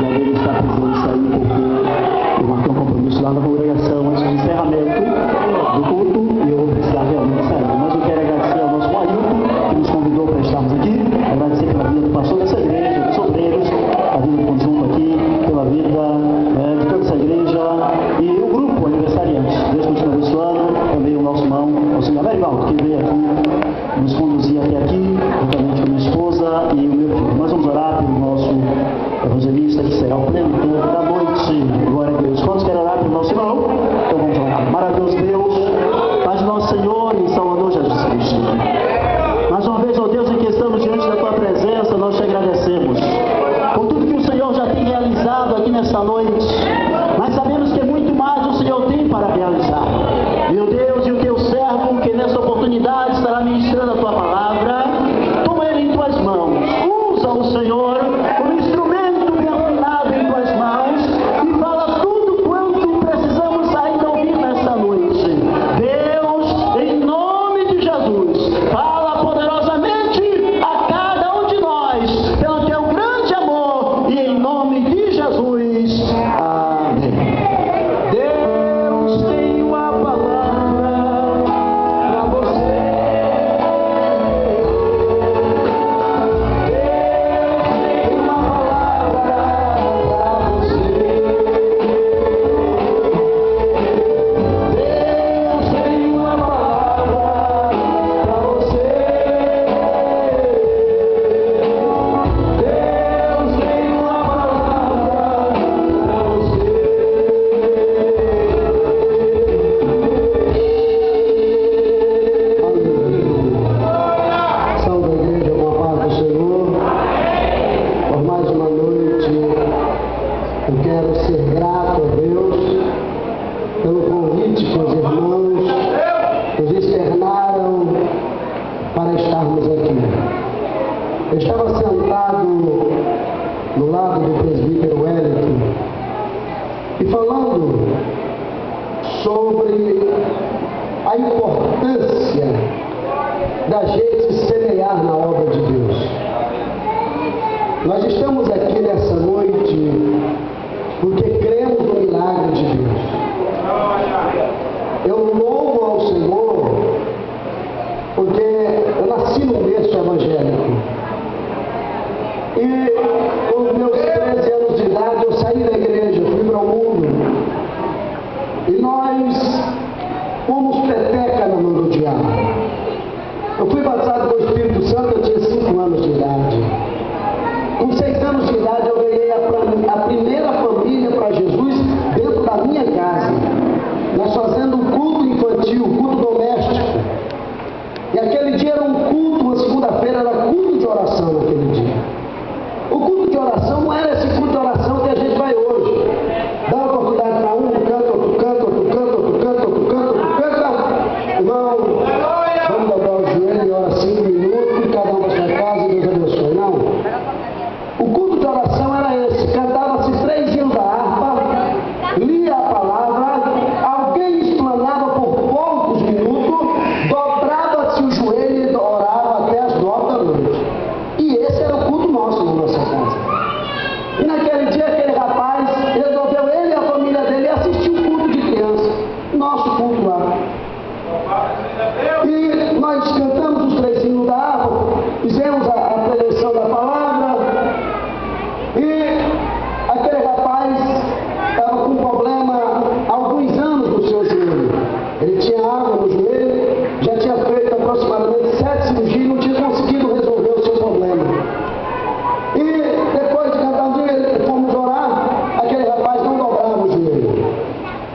e alguém está presença aí, porque eu marquei um compromisso lá na congregação antes do encerramento do culto e eu vou precisar realmente sair. Mas eu quero agradecer ao nosso Ailton, que nos convidou para estarmos aqui, agradecer pela vida do pastor dessa igreja, dos obreiros, a vida do conjunto aqui, pela vida de toda essa igreja e o grupo aniversariante. Deus continue abençoando, também o nosso irmão, o senhor Merivaldo, que veio aqui nos conduzir até aqui, juntamente com minha esposa e o meu filho. Nós vamos orar pelo nosso evangelista, que será o pregador da noite. Glória a Deus. Quantos querem orar pelo nosso irmão? Então vamos orar. Maravilhoso Deus, Pai de nosso Senhor e Salvador Jesus Cristo. Mais uma vez, ó Deus, em que estamos diante da Tua presença, nós te agradecemos por tudo que o Senhor já tem realizado aqui nesta noite. Mas sabemos que muito mais o Senhor tem para realizar. Meu Deus, e o Teu servo, que nesta oportunidade estará ministrando a Tua palavra, toma ele em Tuas mãos. Usa o Senhor como instrumento bem afinado em Tuas mãos e fala tudo quanto precisamos ainda ouvir nesta noite. Deus, em nome de Jesus, fala poderosamente a cada um de nós, pelo Teu grande amor, e em nome de Jesus. Amém. Deus tem uma palavra para você.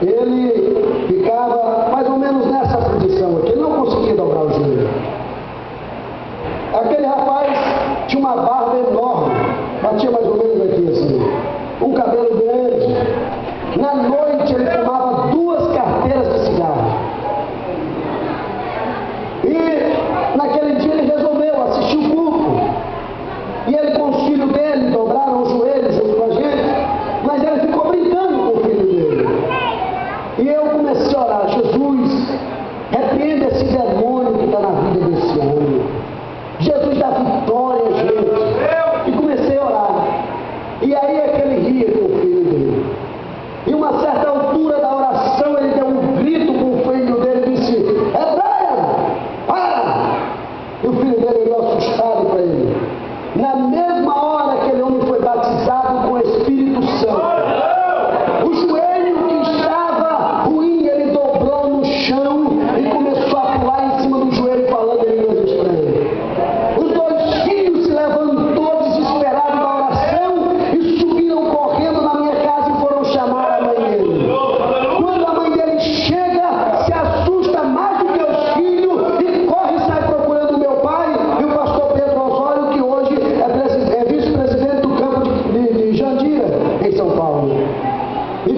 Ele ficava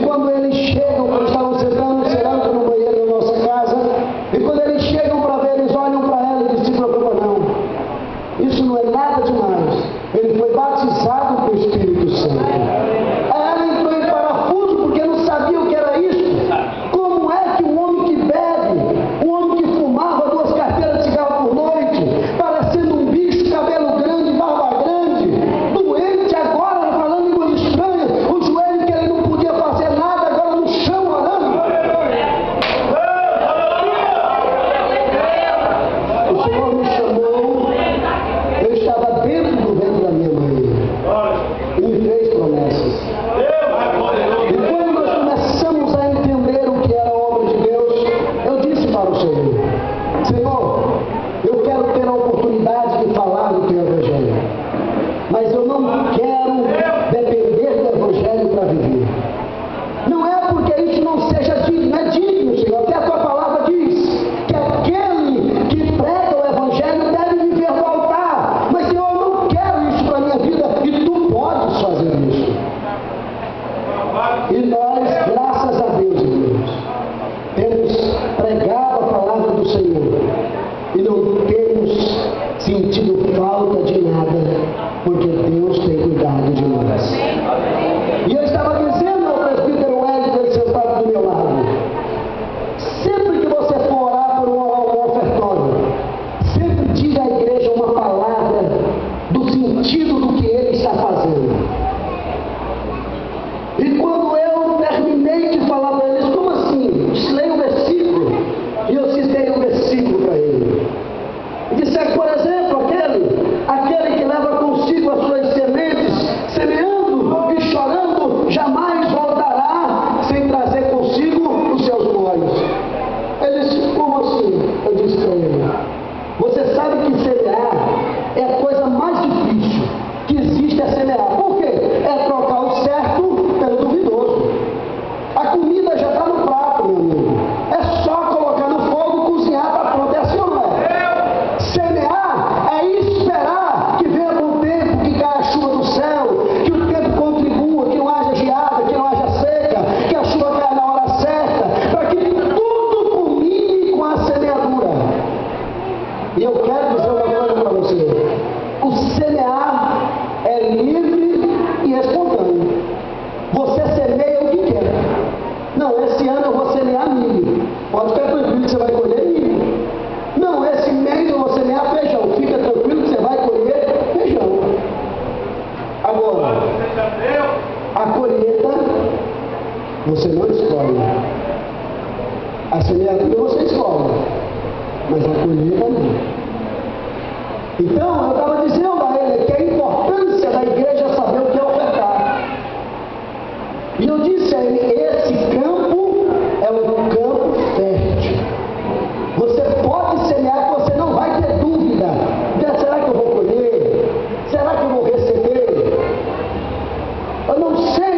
quando eles chegam, quando estavam sentando no banheiro da nossa casa, e quando eles chegam para ver, eles olham para ela e dizem: se preocupa não, isso não é nada demais. Ele foi batizado com o Espírito Santo. Ela entrou em parafuso porque não sabia o que era isso. Como é que um homem que bebe, um homem que fumava 2 carteiras de cigarro por noite, parecendo um bicho, cabelo grande, barba grande, doente agora, falando línguas estranhas, o joelho que ele não podia fazer nada, agora no chão orando. O Senhor me chamou, eu estava dentro do ventre da minha mãe e me fez promessas. E quando nós começamos a entender o que era a obra de Deus, eu disse para o Senhor: Senhor, eu quero ter a oportunidade de falar do teu Evangelho, mas eu não quero depender do Evangelho para viver. Não é porque isso não seja digno, é digno, Senhor. Até a tua palavra diz que aquele que prega o Evangelho deve viver do altar. Mas, Senhor, eu não quero isso para a minha vida e tu podes fazer isso. E nós, graças a Deus, irmãos, temos pregado a palavra do Senhor e não temos sentido falta de nada, porque Deus tem cuidado de nós. E eu estava dizendo ao presbítero Wellington, ele sentado do meu lado: sempre que você for orar por um ofertório, sempre diga à igreja uma palavra do sentido do que ele está fazendo. E quando eu terminei de falar para eles: como assim? Leia um versículo. E eu citei um versículo para ele. E disse: por exemplo, aquele que leva consigo as suas sementes, semeando e chorando, jamais voltará sem trazer consigo os seus molhos. Ele disse: como assim? Eu disse para ele: você sabe que semear é a coisa mais difícil que existe, é semear. Por quê? É trocar o certo pelo duvidoso. A comida já está no prato, meu amigo. É só colocar no fogo, cozinhar, está pronto. É assim ou não é? Semear é esperar que venha bom tempo, que caia a chuva do céu, que o tempo contribua, que não haja geada, que não haja seca, que a chuva caia na hora certa, para que tudo culmine com a semeadura. E eu quero dizer uma coisa para você: o semear é livre e espontâneo. Você semeia o que quer. Não, esse ano eu vou semear milho. Pode ficar tranquilo que você vai colher milho. Não, esse mês eu vou semear feijão. Fica tranquilo que você vai colher feijão. Agora, a colheita você não escolhe. A semeadura você escolhe, mas a colheita não. Então, eu estava dizendo a ele que a importância da igreja é saber o que é ofertar. E eu disse a ele: esse campo é um campo fértil. Você pode semear que você não vai ter dúvida. Será que eu vou colher? Será que eu vou receber? Eu não sei